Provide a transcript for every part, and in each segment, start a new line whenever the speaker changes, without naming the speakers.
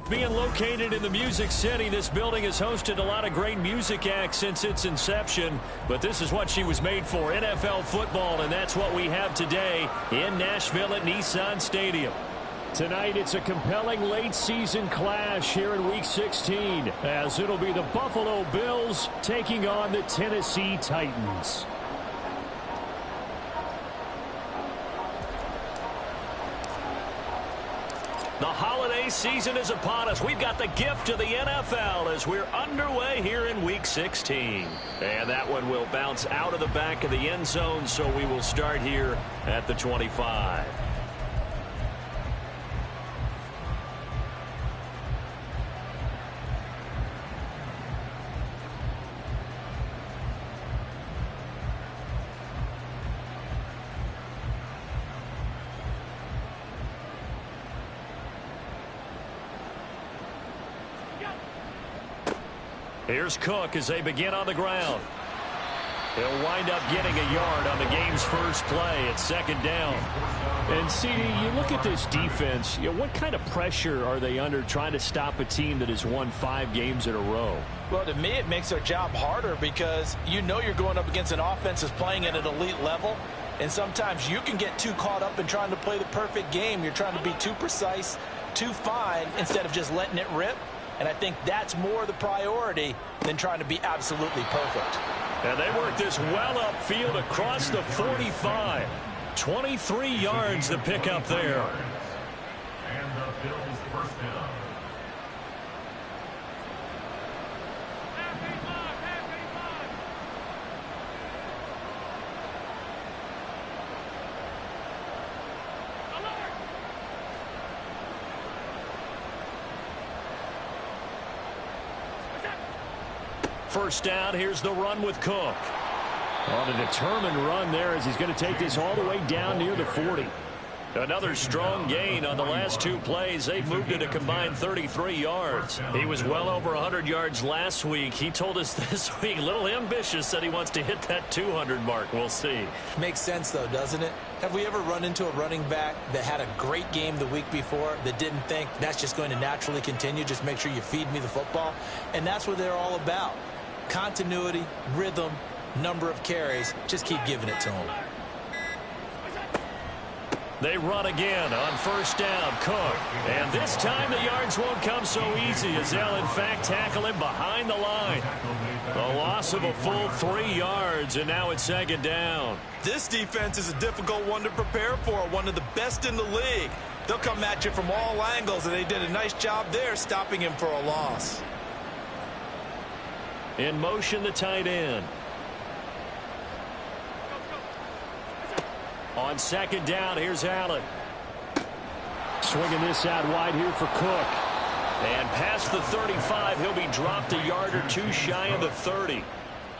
Being located in the Music City, this building has hosted a lot of great music acts since its inception. But this is what she was made for, NFL football, and that's what we have today in Nashville at Nissan Stadium. Tonight, it's a compelling late-season clash here in Week 16, as it'll be the Buffalo Bills taking on the Tennessee Titans. The holiday season is upon us. We've got the gift of the NFL as we're underway here in Week 16. And that one will bounce out of the back of the end zone, so we will start here at the 25. Here's Cook as they begin on the ground. He'll wind up getting a yard on the game's first play. It's second down. And, CD, you look at this defense, what kind of pressure are they under trying to stop a team that has won 5 games in a row?
Well, to me, it makes their job harder because you know you're going up against an offense that's playing at an elite level. And sometimes you can get too caught up in trying to play the perfect game. You're trying to be too precise, too fine, instead of just letting it rip. And I think that's more the priority than trying to be absolutely perfect.
And they work this well upfield across the 45. 23 yards to pick up there.
And the Bills first down.
First down, here's the run with Cook. On a determined run there as he's going to take this all the way down near the 40. Another strong gain on the last 2 plays. They've moved it a combined 33 yards. He was well over 100 yards last week. He told us this week, a little ambitious, that he wants to hit that 200 mark. We'll see.
Makes sense, though, doesn't it? Have we ever run into a running back that had a great game the week before that didn't think that's just going to naturally continue? Just make sure you feed me the football. And that's what they're all about. Continuity, rhythm, number of carries. Just keep giving it to them.
They run again on first down, Cook. And this time the yards won't come so easy as they'll, in fact, tackle him behind the line. A loss of a full 3 yards, and now it's second down.
This defense is a difficult one to prepare for, one of the best in the league. They'll come at you from all angles, and they did a nice job there stopping him for a loss.
In motion, the tight end. On second down, here's Allen. Swinging this out wide here for Cook. And past the 35, he'll be dropped a yard or 2 shy of the 30.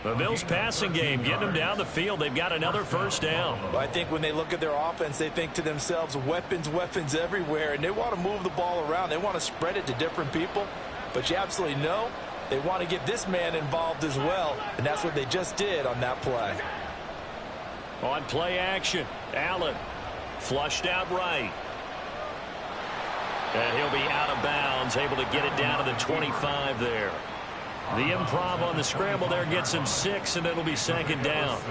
The Bills passing game, getting them down the field. They've got another first down.
Well, I think when they look at their offense, they think to themselves, weapons, weapons everywhere. And they want to move the ball around. They want to spread it to different people. But you absolutely know they want to get this man involved as well, and that's what they just did on that play.
On play action, Allen flushed out right. And he'll be out of bounds, able to get it down to the 25 there. The improv on the scramble there gets him 6, and it'll be second down.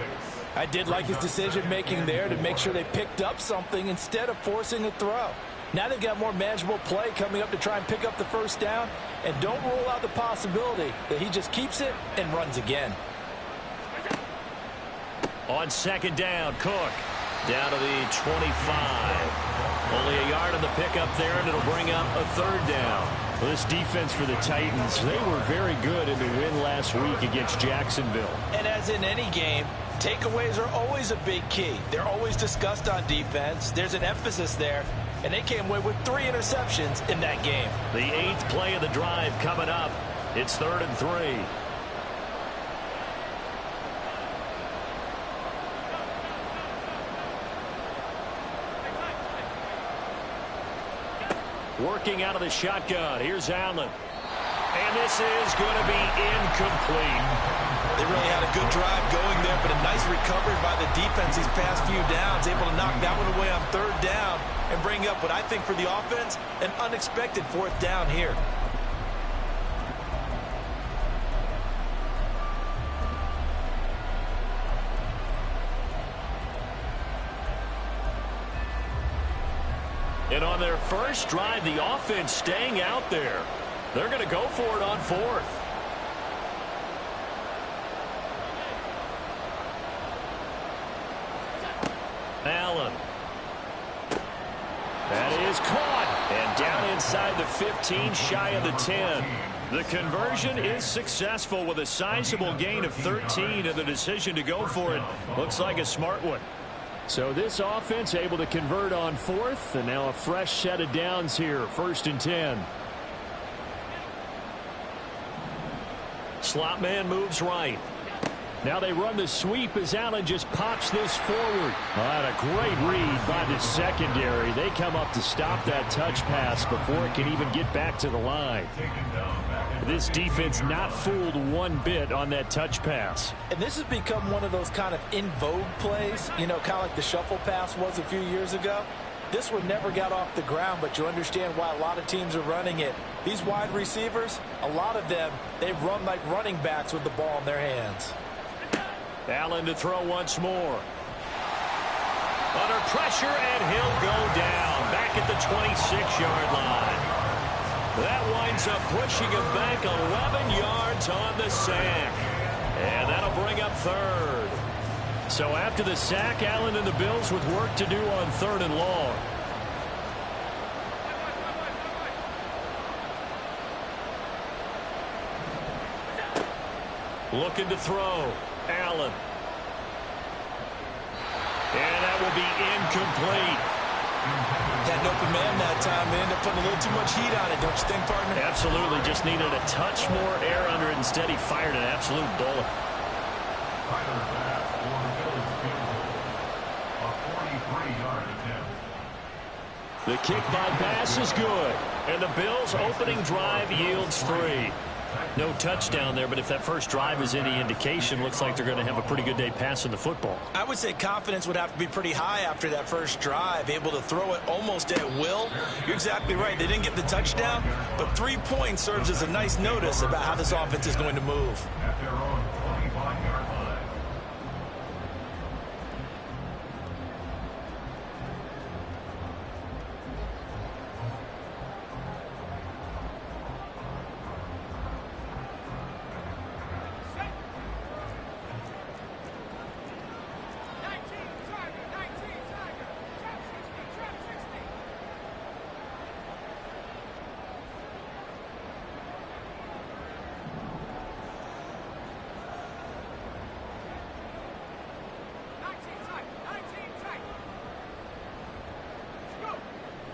I did like his decision-making there to make sure they picked up something instead of forcing a throw. Now they've got more manageable play coming up to try and pick up the first down. And don't rule out the possibility that he just keeps it and runs again.
On second down, Cook down to the 25. Only a yard on the pickup there, and it'll bring up a third down. Well, this defense for the Titans, they were very good in the win last week against Jacksonville.
And as in any game, takeaways are always a big key. They're always discussed on defense. There's an emphasis there. And they came away with 3 interceptions in that game.
The 8th play of the drive coming up. It's 3rd and 3. Working out of the shotgun. Here's Allen. And this is going to be incomplete.
They really had a good drive going there, but a nice recovery by the defense these past few downs, able to knock that one away on third down and bring up what I think for the offense, an unexpected fourth down here.
And on their first drive, the offense staying out there. They're going to go for it on fourth. Allen. That is caught. And down inside the 15, shy of the 10. The conversion is successful with a sizable gain of 13, and the decision to go for it looks like a smart one. So this offense able to convert on fourth, and now a fresh set of downs here, 1st and 10. Slot man moves right. Now they run the sweep as Allen just pops this forward. What a great read by the secondary. They come up to stop that touch pass before it can even get back to the line. This defense not fooled one bit on that touch pass.
And this has become one of those kind of in vogue plays, you know, kind of like the shuffle pass was a few years ago. This one never got off the ground, but you understand why a lot of teams are running it. These wide receivers, a lot of them, they run like running backs with the ball in their hands.
Allen to throw once more. Under pressure, and he'll go down back at the 26-yard line. That winds up pushing him back 11 yards on the sack. And that'll bring up third. So after the sack, Allen and the Bills with work to do on 3rd and long. Looking to throw. Allen. And that will be incomplete.
Had an open man that time. They ended up putting a little too much heat on it, don't you think, partner?
Absolutely. Just needed a touch more air under it. Instead, he fired an absolute bullet.
Tyler Bass for the Bills field goal. A 43-yard attempt.
The kick by Bass is good. And the Bills' opening drive yields 3. No touchdown there, but if that first drive is any indication, looks like they're going to have a pretty good day passing the football.
I would say confidence would have to be pretty high after that first drive, able to throw it almost at will. You're exactly right. They didn't get the touchdown, but 3 points serves as a nice notice about how this offense is going to move.
At their own 25-yard line.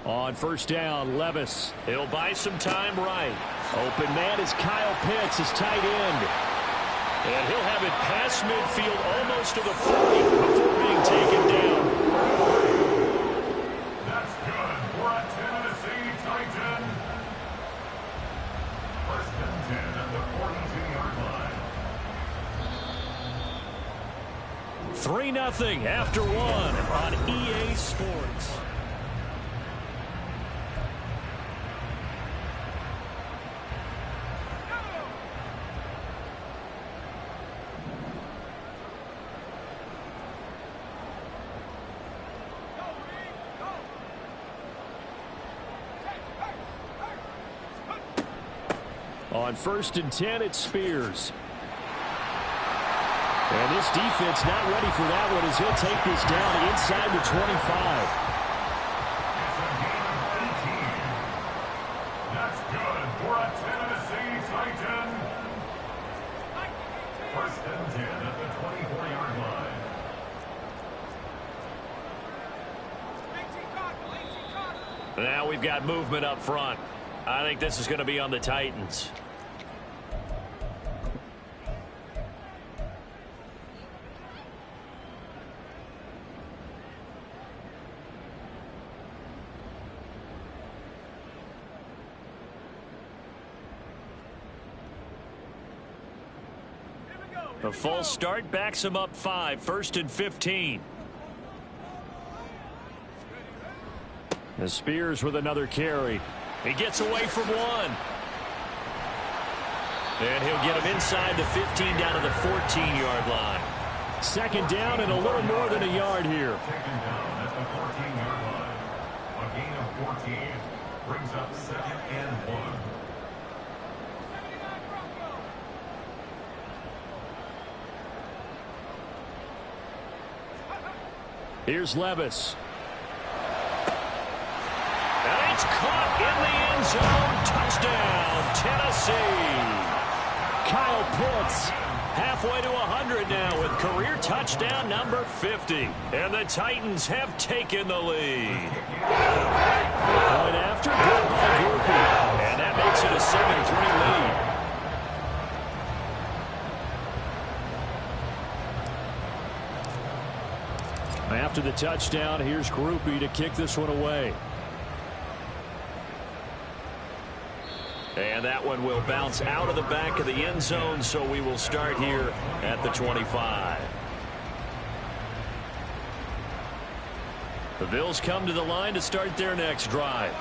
On 1st down, Levis. He'll buy some time right. Open man is Kyle Pitts, his tight end. And he'll have it past midfield almost to the 40 before being taken down.
That's good for a Tennessee Titan. 1st and 10 at the 42-yard line.
3-0 after 1 on EA Sports. On 1st and 10, it's Spears. And this defense not ready for that one as he'll take this down inside the 25.
It's a gain of 18. That's good for a Tennessee Titan. 1st and 10 at the 24-yard line.
Now we've got movement up front. I think this is going to be on the Titans. A false start backs him up 5, 1st and 15. And Spears with another carry. He gets away from one. And he'll get him inside the 15 down to the 14-yard line. 2nd down and a little more than a yard here.
Taken down at the 14-yard line. A gain of 14 brings up 2nd and 1.
Here's Levis. And it's caught in the end zone. Touchdown, Tennessee. Kyle Pitts halfway to 100 now with career touchdown number 50. And the Titans have taken the lead. Point after, good by Groupie. And that makes it a 7-3 lead. After the touchdown, here's Groupie to kick this one away. And that one will bounce out of the back of the end zone, so we will start here at the 25. The Bills come to the line to start their next drive.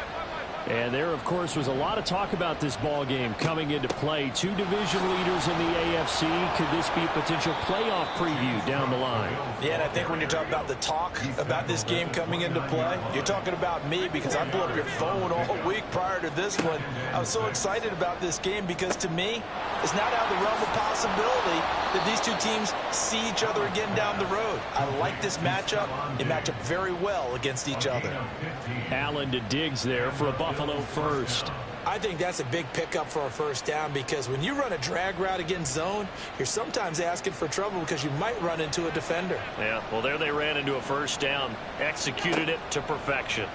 And there, of course, was a lot of talk about this ball game coming into play. 2 division leaders in the AFC. Could this be a potential playoff preview down the line?
Yeah, and I think when you're talking about the talk about this game coming into play, you're talking about me because I blew up your phone all week prior to this one. I was so excited about this game because, to me, it's not out of the realm of possibility that these two teams see each other again down the road. I like this matchup. They match up very well against each other.
Allen to Diggs there for a Buffalo first.
I think that's a big pickup for a first down because when you run a drag route against zone, you're sometimes asking for trouble because you might run into a defender.
Yeah, well, there they ran into a first down, executed it to perfection.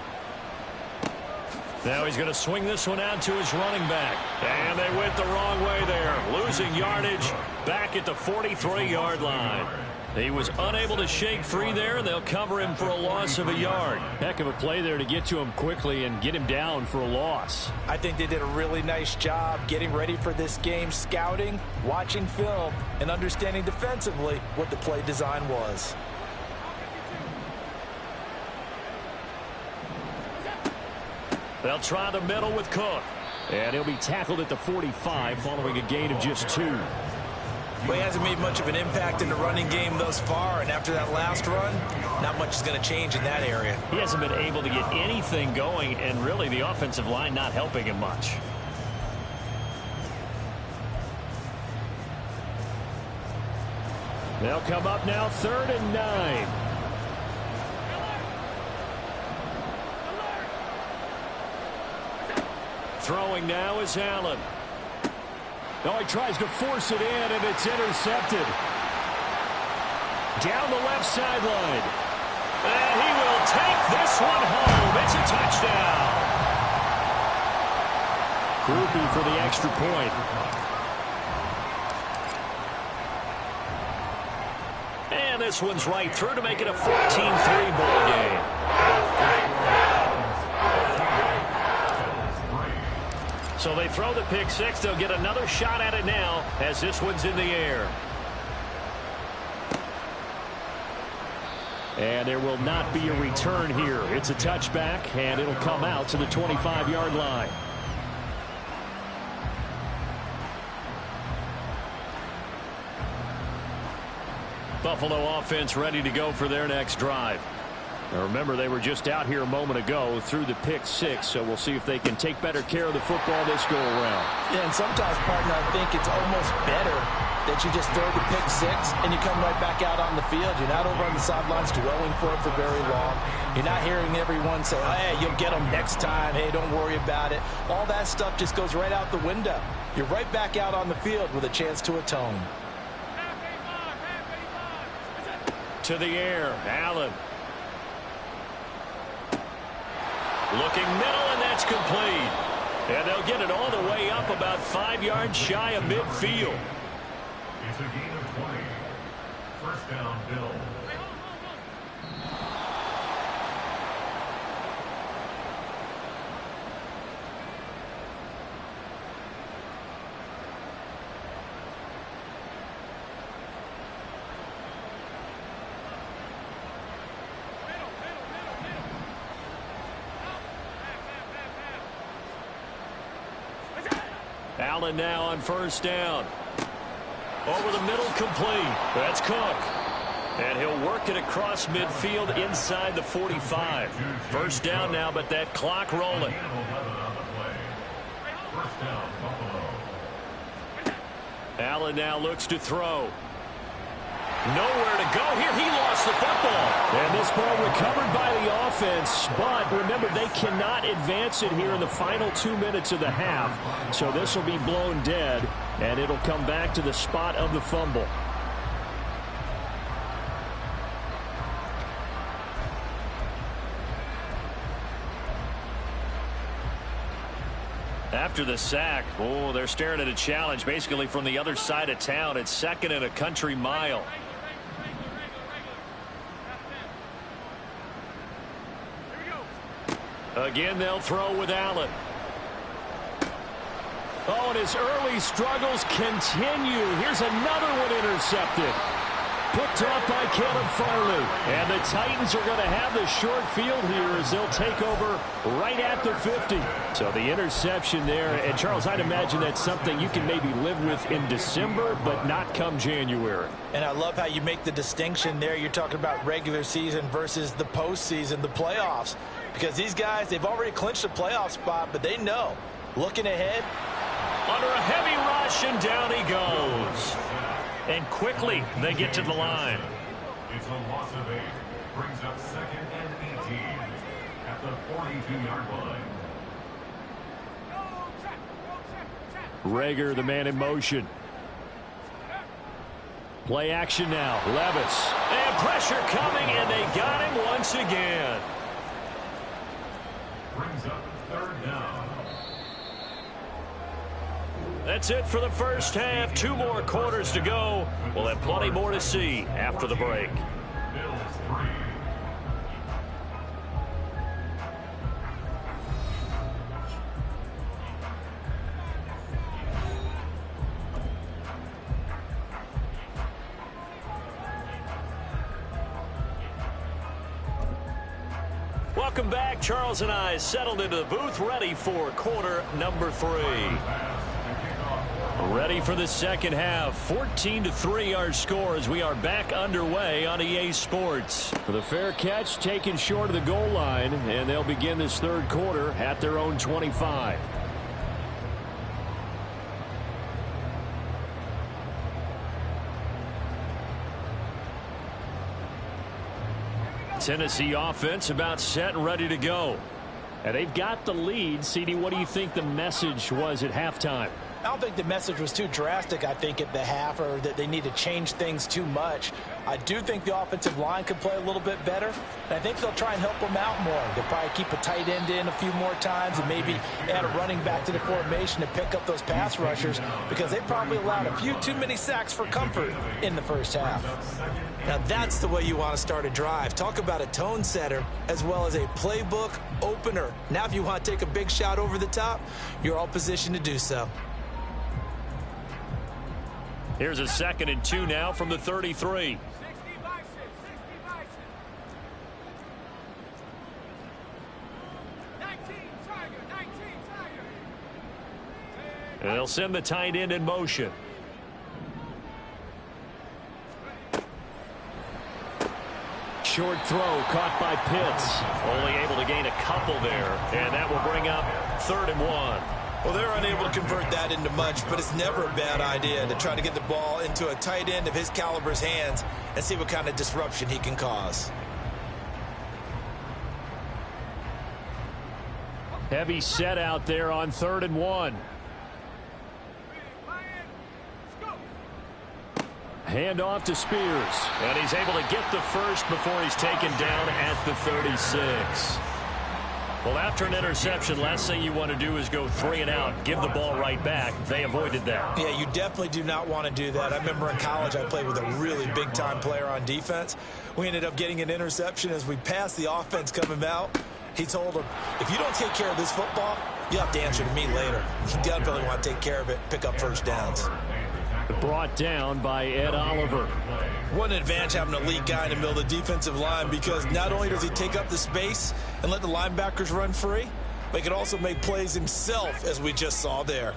Now he's going to swing this one out to his running back. And they went the wrong way there, losing yardage back at the 43-yard line. He was unable to shake free there, and they'll cover him for a loss of a yard. Heck of a play there to get to him quickly and get him down for a loss.
I think they did a really nice job getting ready for this game, scouting, watching film, and understanding defensively what the play design was.
They'll try the middle with Cook. And he'll be tackled at the 45 following a gain of just 2.
Well, he hasn't made much of an impact in the running game thus far, and after that last run, not much is going to change in that area.
He hasn't been able to get anything going, and really the offensive line not helping him much. They'll come up now 3rd and 9. Throwing now is Allen. Oh, he tries to force it in, and it's intercepted. Down the left sideline. And he will take this one home. It's a touchdown. Groupie for the extra point. And this one's right through to make it a 14-3 ball game. So they throw the pick six. They'll get another shot at it now as this one's in the air. And there will not be a return here. It's a touchback, and it'll come out to the 25-yard line. Buffalo offense ready to go for their next drive. Now remember, they were just out here a moment ago through the pick six, so we'll see if they can take better care of the football this go around.
Yeah, and sometimes, partner, I think it's almost better that you just throw the pick six and you come right back out on the field. You're not over on the sidelines dwelling for it for very long. You're not hearing everyone say, oh, hey, you'll get them next time. Hey, don't worry about it. All that stuff just goes right out the window. You're right back out on the field with a chance to atone.
To the air, Allen. Looking middle, and that's complete. And they'll get it all the way up about 5 yards shy of midfield.
It's a gain of 20. First down, Bill.
Allen now on first down. Over the middle, complete. That's Cook. And he'll work it across midfield inside the 45. First down now, but that clock rolling. Allen now looks to throw. Nowhere to go here. He lost the football. And this ball recovered by the offense. But remember, they cannot advance it here in the final 2 minutes of the half. So this will be blown dead, and it'll come back to the spot of the fumble. After the sack, oh, they're staring at a challenge basically from the other side of town. It's second and a country mile. Again, they'll throw with Allen. Oh, and his early struggles continue. Here's another one intercepted. Picked off by Caleb Farley. And the Titans are going to have the short field here as they'll take over right at the 50. So the interception there. And, Charles, I'd imagine that's something you can maybe live with in December, but not come January.
And I love how you make the distinction there. You're talking about regular season versus the postseason, the playoffs. Because these guys, they've already clinched a playoff spot, but they know. Looking ahead.
Under a heavy rush, and down he goes. And quickly, they get to the line.
It's a loss of 8. Brings up second and 18 at the 42-yard line.
Rager, the man in motion. Play action now. Levis. And pressure coming, and they got him once again.
Brings up third down.
That's it for the first half. 2 more quarters to go. We'll have plenty more to see after the break.
Bills 3.
Welcome back. Charles and I settled into the booth, ready for quarter number 3. Ready for the second half. 14-3 our score as we are back underway on EA Sports. The fair catch taken short of the goal line, and they'll begin this third quarter at their own 25. Tennessee offense about set and ready to go. And they've got the lead. CD, what do you think the message was at halftime?
I don't think the message was too drastic, I think, at the half, or that they need to change things too much. I do think the offensive line could play a little bit better, and I think they'll try and help them out more. They'll probably keep a tight end in a few more times and maybe add a running back to the formation to pick up those pass rushers, because they probably allowed a few too many sacks for comfort in the first half.
Now that's the way you want to start a drive. Talk about a tone setter as well as a playbook opener. Now if you want to take a big shot over the top, you're all positioned to do so.
Here's a 2nd and 2 now from the 33. And they'll send the tight end in motion. Short throw caught by Pitts. Only able to gain a couple there. And that will bring up 3rd and 1.
Well, they're unable to convert that into much, but it's never a bad idea to try to get the ball into a tight end of his caliber's hands and see what kind of disruption he can cause.
Heavy set out there on 3rd and 1. Hand off to Spears. And he's able to get the first before he's taken down at the 36. Well, after an interception, last thing you want to do is go 3 and out, give the ball right back. They avoided that.
Yeah, you definitely do not want to do that. I remember in college I played with a really big-time player on defense. We ended up getting an interception as we passed the offense coming out. He told him, if you don't take care of this football, you'll have to answer to me later. You definitely want to take care of it, pick up first downs.
Brought down by Ed Oliver.
What an advantage having an elite guy in the middle of the defensive line, because not only does he take up the space and let the linebackers run free, but he can also make plays himself, as we just saw there.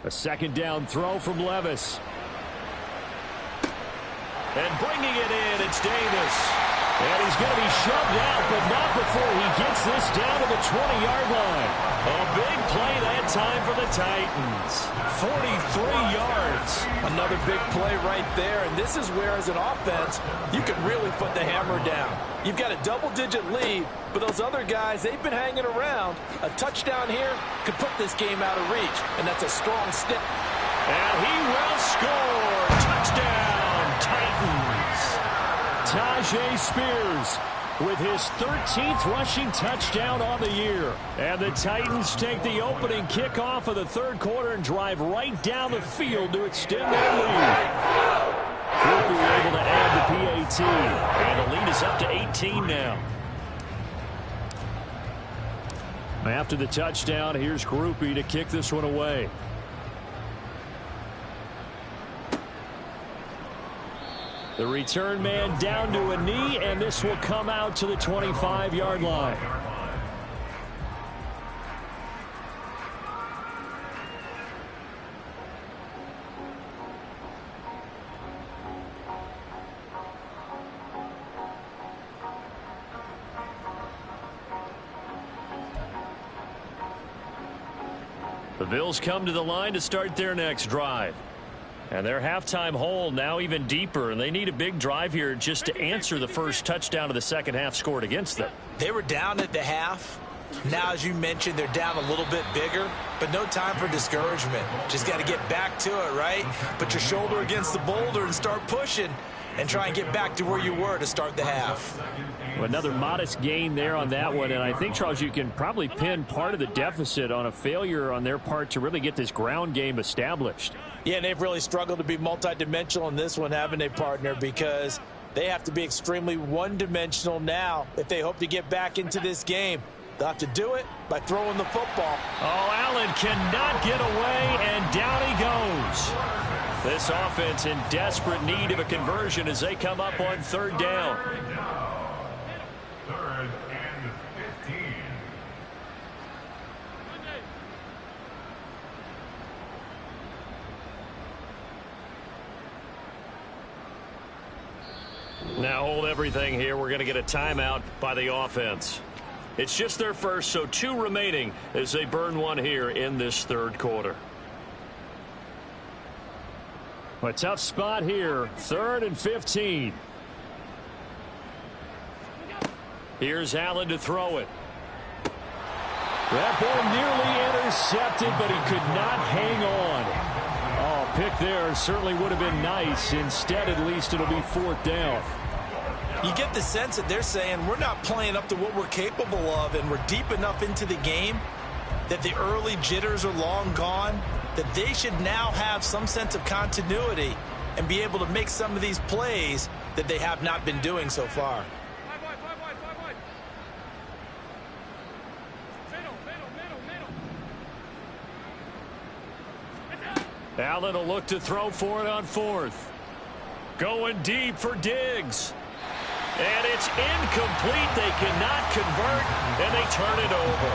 A second down throw from Levis. And bringing it in, it's Davis. And he's going to be shoved out, but not before he gets this down to the 20-yard line. A big play that time for the Titans. 43 yards.
Another big play right there, and this is where, as an offense, you can really put the hammer down. You've got a double-digit lead, but those other guys, they've been hanging around. A touchdown here could put this game out of reach, and that's a strong step.
And he will score. Touchdown, Titans. Tyjae Spears with his 13th rushing touchdown on the year. And the Titans take the opening kickoff of the third quarter and drive right down the field to extend their lead. Cooper able to add the PAT. And the lead is up to 18 now. After the touchdown, here's Groupie to kick this one away. The return man down to a knee, and this will come out to the 25-yard line. The Bills come to the line to start their next drive. And their halftime hole now even deeper, and they need a big drive here just to answer the first touchdown of the second half scored against them.
They were down at the half. Now, as you mentioned, they're down a little bit bigger, but no time for discouragement. Just got to get back to it, right? Put your shoulder against the boulder and start pushing and try and get back to where you were to start the half.
Well, another modest gain there on that one, and I think, Charles, you can probably pin part of the deficit on a failure on their part to really get this ground game established.
Yeah, and they've really struggled to be multidimensional in this one, haven't they, partner? Because they have to be extremely one-dimensional now if they hope to get back into this game. They'll have to do it by throwing the football.
Oh, Allen cannot get away, and down he goes. This offense in desperate need of a conversion as they come up on third down.
Third and 15.
Now hold everything here. We're going to get a timeout by the offense. It's just their first, so 2 remaining as they burn one here in this third quarter. A tough spot here. Third and 15. Here's Allen to throw it. That ball nearly intercepted, but he could not hang on. Oh, pick there certainly would have been nice. Instead, at least it'll be fourth down.
You get the sense that they're saying we're not playing up to what we're capable of, and we're deep enough into the game that the early jitters are long gone, that they should now have some sense of continuity and be able to make some of these plays that they have not been doing so far.
Allen will look to throw for it on fourth. Going deep for Diggs. And it's incomplete. They cannot convert, and they turn it over.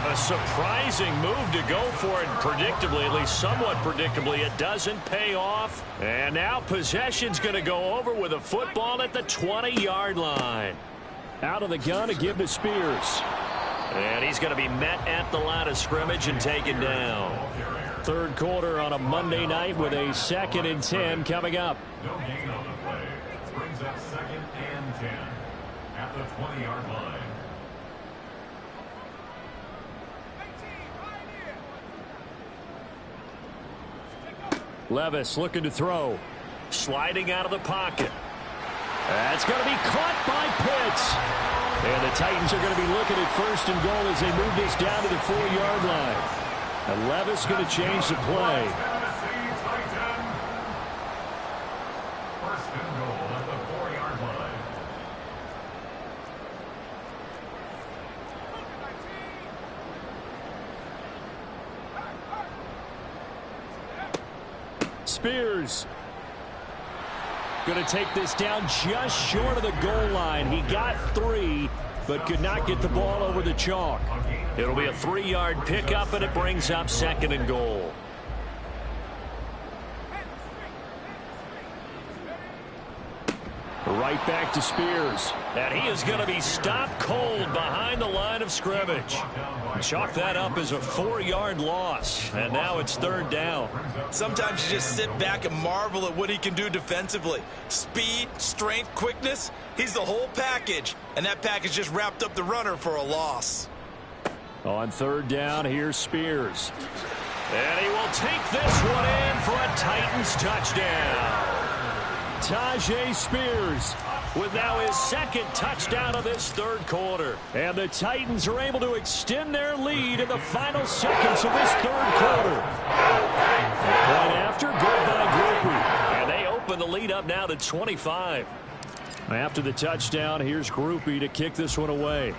A surprising move to go for it. Predictably, at least somewhat predictably, it doesn't pay off. And now possession's going to go over with a football at the 20-yard line. Out of the gun to give to Spears. And he's going to be met at the line of scrimmage and taken down. Third quarter on a Monday night with a 2nd and 10 coming up.
No gain on the play. Brings up 2nd and 10 at the 20-yard line.
Levis looking to throw. Sliding out of the pocket. That's going to be caught by Pitts. And the Titans are going to be looking at 1st and goal as they move this down to the 4-yard line. And Levis going to change the play.
First and goal at the 4-yard line.
Spears going to take this down just short of the goal line. He got 3, but could not get the ball over the chalk. It'll be a 3-yard pickup, and it brings up 2nd and goal. Right back to Spears. And he is going to be stopped cold behind the line of scrimmage. Chalk that up as a 4-yard loss. And now it's third down.
Sometimes you just sit back and marvel at what he can do defensively. Speed, strength, quickness. He's the whole package. And that package just wrapped up the runner for a loss.
On third down, here's Spears. And he will take this one in for a Titans touchdown. Tajay Spears with now his second touchdown of this third quarter. And the Titans are able to extend their lead in the final seconds of this third quarter. Point after, good by Groupie. And they open the lead up now to 25. After the touchdown, here's Groupie to kick this one away.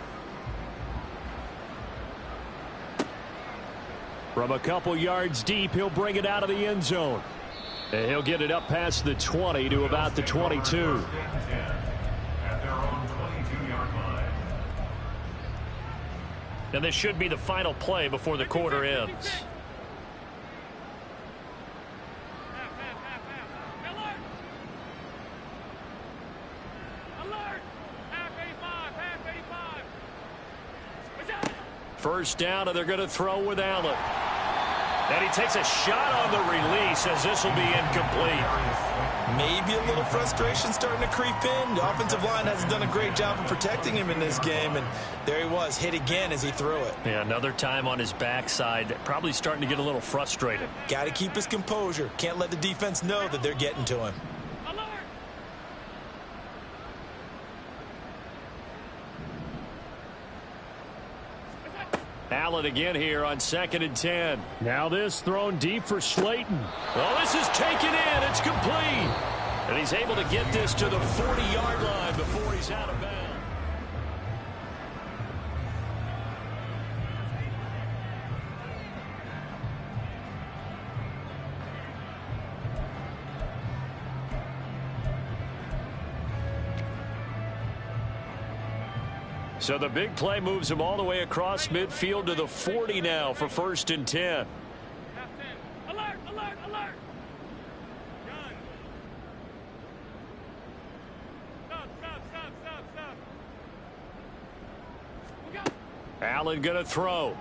From a couple yards deep, he'll bring it out of the end zone. And he'll get it up past the 20 to about the 22.
At their own 22-yard line.
And this should be the final play before the quarter ends. First down, and they're going to throw with Allen. And he takes a shot on the release as this will be incomplete.
Maybe a little frustration starting to creep in. The offensive line hasn't done a great job of protecting him in this game. And there he was, hit again as he threw it.
Yeah, another time on his backside. Probably starting to get a little frustrated.
Got to keep his composure. Can't let the defense know that they're getting to him.
Allen again here on 2nd and 10. Now this thrown deep for Slayton. Well, this is taken in. It's complete. And he's able to get this to the 40-yard line before he's out of bounds. So the big play moves him all the way across midfield to the 40 now for 1st and 10.
Alert, alert, alert. Stop.
Allen going to throw.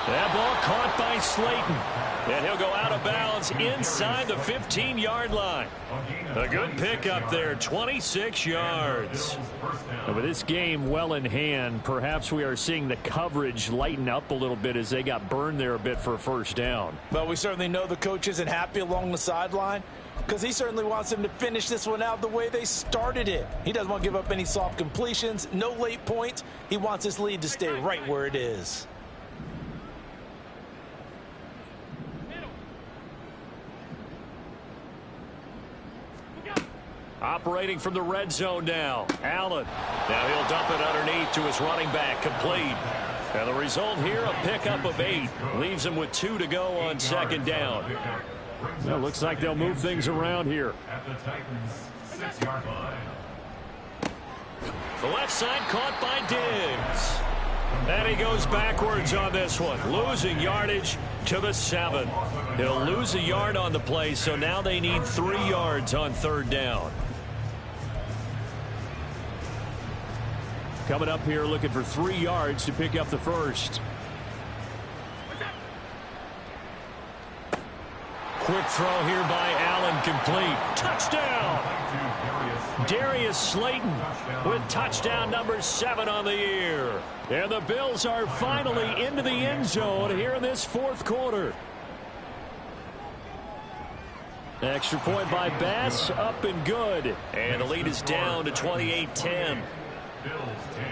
That ball caught by Slayton. And he'll go out of bounds inside the 15-yard line. A good pickup there, 26 yards. And with this game well in hand, perhaps we are seeing the coverage lighten up a little bit as they got burned there a bit for a first down.
Well, we certainly know the coach isn't happy along the sideline because he certainly wants them to finish this one out the way they started it. He doesn't want to give up any soft completions, no late points. He wants his lead to stay right where it is.
Operating from the red zone now. Allen. Now he'll dump it underneath to his running back. Complete. And the result here, a pickup of 8. Leaves him with 2 to go on 2nd down. Well, looks like they'll move things around here.
At the Titans' 6-yard line.
The left side caught by Diggs. And he goes backwards on this one. Losing yardage to the 7. He'll lose a yard on the play, so now they need 3 yards on 3rd down. Coming up here looking for 3 yards to pick up the first. Quick throw here by Allen, complete. Touchdown! Darius Slayton with touchdown number 7 on the year. And the Bills are finally into the end zone here in this 4th quarter. Extra point by Bass, up and good. And the lead is down to 28-10.
Bills 10.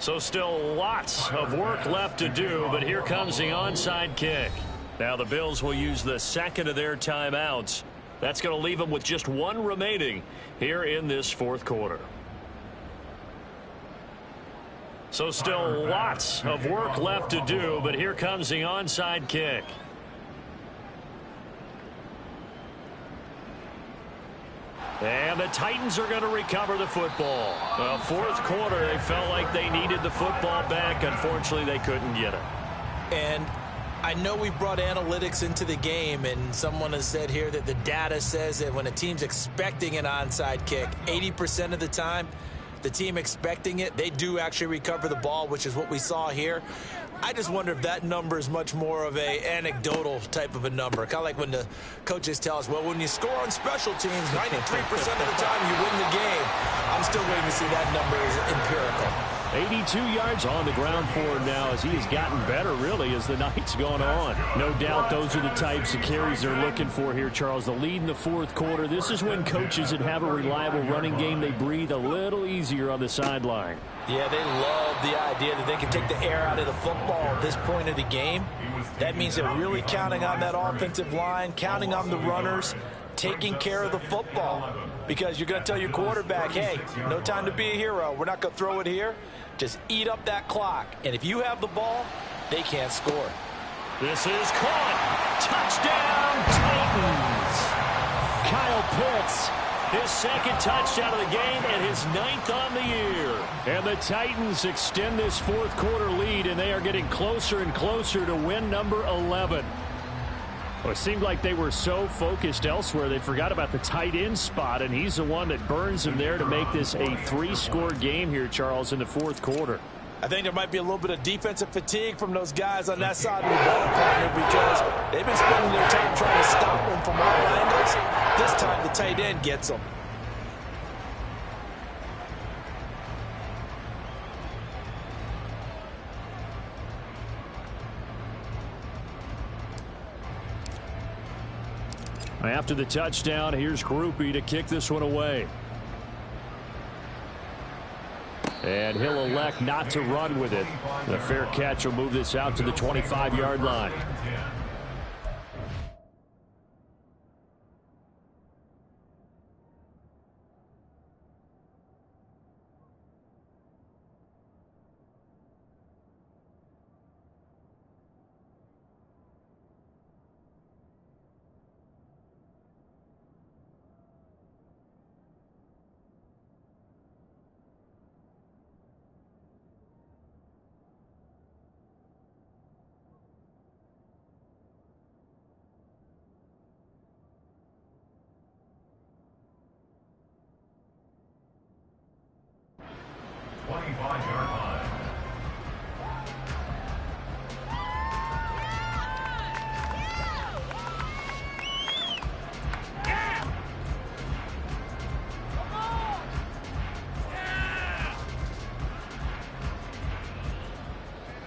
So still lots of work left to do, but here comes the onside kick. Now the Bills will use the 2nd of their timeouts. That's going to leave them with just 1 remaining here in this 4th quarter. So still lots of work left to do, but here comes the onside kick. And the Titans are going to recover the football. Well, fourth quarter, they felt like they needed the football back. Unfortunately, they couldn't get it.
And I know we brought analytics into the game, and someone has said here that the data says that when a team's expecting an onside kick, 80% of the time, the team expecting it, they do actually recover the ball, which is what we saw here. I just wonder if that number is much more of a anecdotal type of a number. Kind of like when the coaches tell us, well, when you score on special teams, 93% of the time you win the game. I'm still waiting to see that number is empirical.
82 yards on the ground for him now as he has gotten better, really, as the night's gone on. No doubt those are the types of carries they're looking for here, Charles. The lead in the fourth quarter. This is when coaches that have a reliable running game, they breathe a little easier on the sideline.
Yeah, they love the idea that they can take the air out of the football at this point of the game. That means they're really counting on that offensive line, counting on the runners, taking care of the football. Because you're going to tell your quarterback, hey, no time to be a hero. We're not going to throw it here. Just eat up that clock. And if you have the ball, they can't score.
This is caught. Touchdown, Titans. Kyle Pitts, his second touchdown of the game and his 9th on the year. And the Titans extend this fourth quarter lead, and they are getting closer and closer to win number 11. Well, it seemed like they were so focused elsewhere, they forgot about the tight end spot, and he's the one that burns them there to make this a 3-score game here, Charles, in the fourth quarter.
I think there might be a little bit of defensive fatigue from those guys on that side of the ball, partner, because they've been spending their time trying to stop them from all angles. This time the tight end gets them.
After the touchdown, here's Groupie to kick this one away. And he'll elect not to run with it. The fair catch will move this out to the 25-yard line.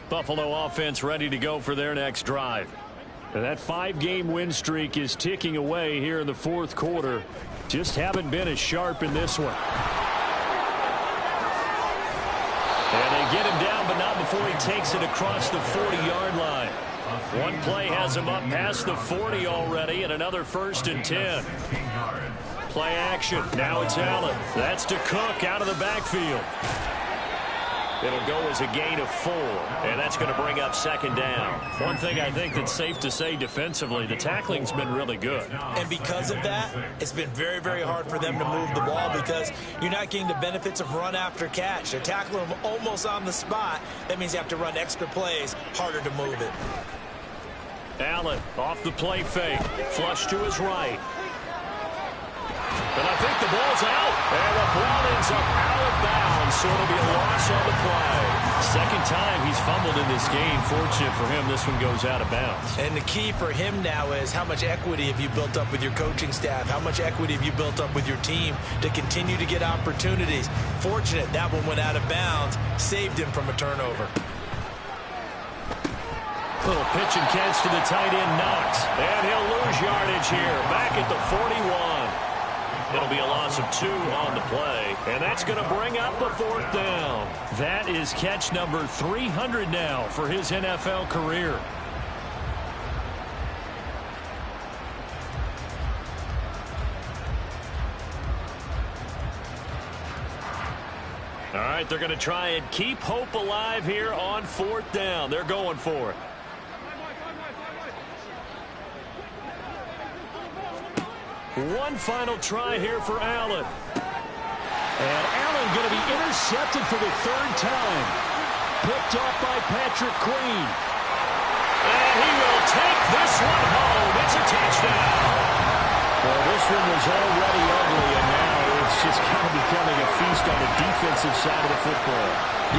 Buffalo offense ready to go for their next drive. And that 5-game win streak is ticking away here in the fourth quarter. Just haven't been as sharp in this one. And they get him down, but not before he takes it across the 40-yard line. One play has him up past the 40 already, and another 1st and 10. Play action. Now it's Allen. That's to Cook out of the backfield. It'll go as a gain of 4, and that's going to bring up 2nd down. One thing I think that's safe to say defensively, the tackling's been really good.
And because of that, it's been very, very hard for them to move the ball because you're not getting the benefits of run after catch. They're tackling them almost on the spot. That means you have to run extra plays, harder to move it.
Allen off the play fake, flush to his right. And I think the ball's out. And the ball ends up out of bounds, so it'll be a loss on the play. Second time he's fumbled in this game. Fortunate for him, this one goes out of bounds.
And the key for him now is how much equity have you built up with your coaching staff? How much equity have you built up with your team to continue to get opportunities? Fortunate that one went out of bounds, saved him from a turnover.
Little pitch and catch to the tight end, Knox. And he'll lose yardage here, back at the 41. It'll be a loss of 2 on the play, and that's going to bring up the 4th down. That is catch number 300 now for his NFL career. All right, they're going to try and keep hope alive here on 4th down. They're going for it. One final try here for Allen. And Allen going to be intercepted for the third time. Picked off by Patrick Queen. And he will take this one home. It's a touchdown. Well, this one was already ugly, and now it's just kind of becoming a feast on the defensive side of the football.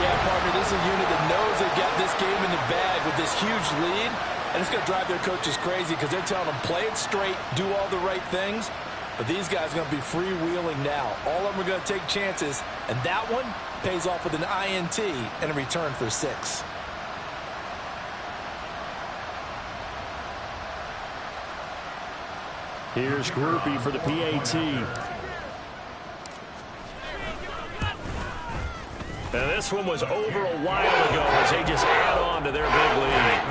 Yeah, partner, this is a unit that knows they got this game in the bag with this huge lead, and it's going to drive their coaches crazy because they're telling them, play it straight, do all the right things. But these guys are going to be freewheeling now. All of them are going to take chances, and that one pays off with an INT and a return for 6.
Here's Groupie for the PAT. And this one was over a while ago as they just add on to their big lead.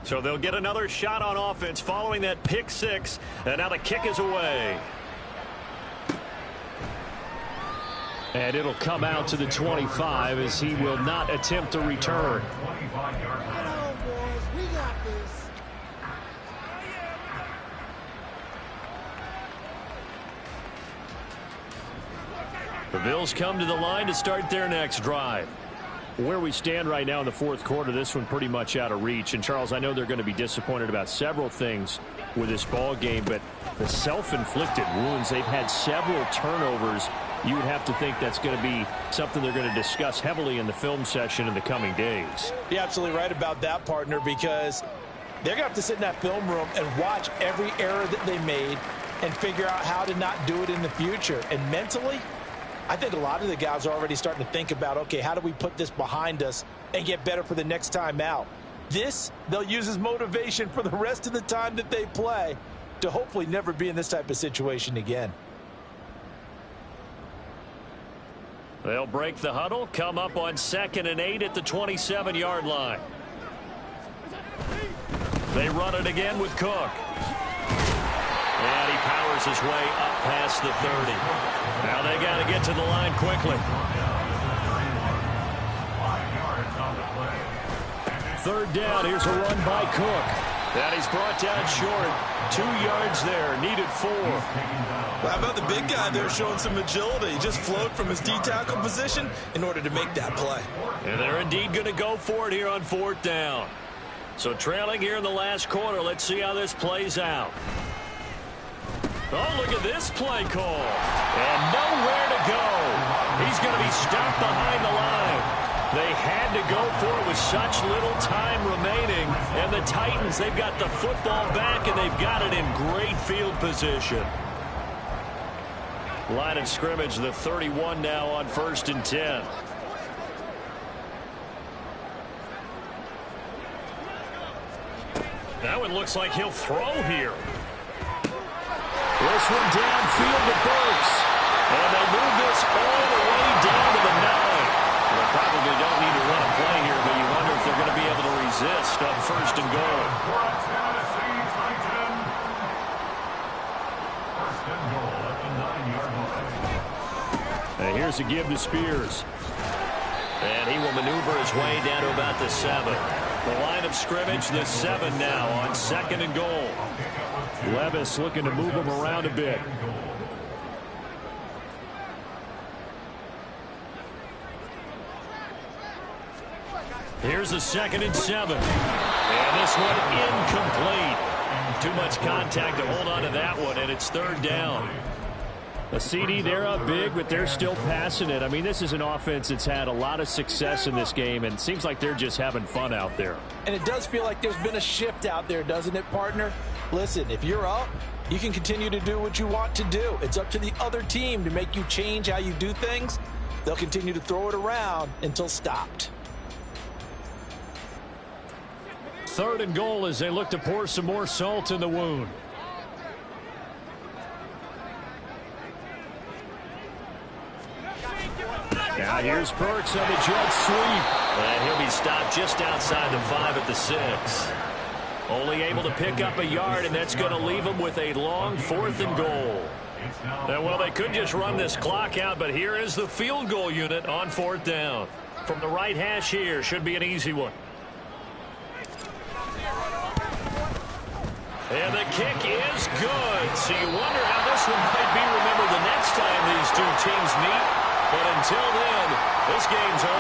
So they'll get another shot on offense following that pick 6. And now the kick is away. And it'll come out to the 25 as he will not attempt a return. The Bills come to the line to start their next drive. Where we stand right now in the fourth quarter, this one pretty much out of reach. And, Charles, I know they're going to be disappointed about several things with this ball game, but the self-inflicted wounds, they've had several turnovers. You would have to think that's going to be something they're going to discuss heavily in the film session in the coming days.
You're absolutely right about that, partner, because they're going to have to sit in that film room and watch every error that they made and figure out how to not do it in the future. And mentally, I think a lot of the guys are already starting to think about, okay, how do we put this behind us and get better for the next time out? This, they'll use as motivation for the rest of the time that they play to hopefully never be in this type of situation again.
They'll break the huddle, come up on 2nd and 8 at the 27-yard line. They run it again with Cook. And he powers his way up past the 30. Now they got to get to the line quickly. 3rd down. Here's a run by Cook. And he's brought down short. 2 yards there. Needed 4.
Well, how about the big guy there showing some agility? He just flowed from his D-tackle position in order to make that play.
And they're indeed going to go for it here on 4th down. So trailing here in the last quarter. Let's see how this plays out. Oh, look at this play call. And nowhere to go. He's going to be stopped behind the line. They had to go for it with such little time remaining. And the Titans, they've got the football back, and they've got it in great field position. Line of scrimmage, the 31 now on 1st and 10. That one looks like he'll throw here. This one downfield to Burks. And they'll move this all the way down to the 9. They probably don't need to run a play here, but you wonder if they're going to be able to resist on 1st and goal. And here's a give to Spears. And he will maneuver his way down to about the 7. The line of scrimmage, the 7 now on 2nd and goal. Levis looking to move him around a bit. Here's a 2nd and 7. And this one incomplete. Too much contact to hold on to that one, and it's 3rd down. A CD, they're up big, but they're still passing it. I mean, this is an offense that's had a lot of success in this game, and it seems like they're just having fun out there.
And it does feel like there's been a shift out there, doesn't it, partner? Listen, if you're up, you can continue to do what you want to do. It's up to the other team to make you change how you do things. They'll continue to throw it around until stopped.
3rd and goal as they look to pour some more salt in the wound. Now here's Burks on the jet sweep. And he'll be stopped just outside the 5 at the 6. Only able to pick up a yard, and that's going to leave him with a long 4th and goal. And, well, they could just run this clock out, but here is the field goal unit on 4th down. From the right hash here, should be an easy one. And the kick is good. So you wonder how this one might be remembered the next time these two teams meet. But until then, this game's over.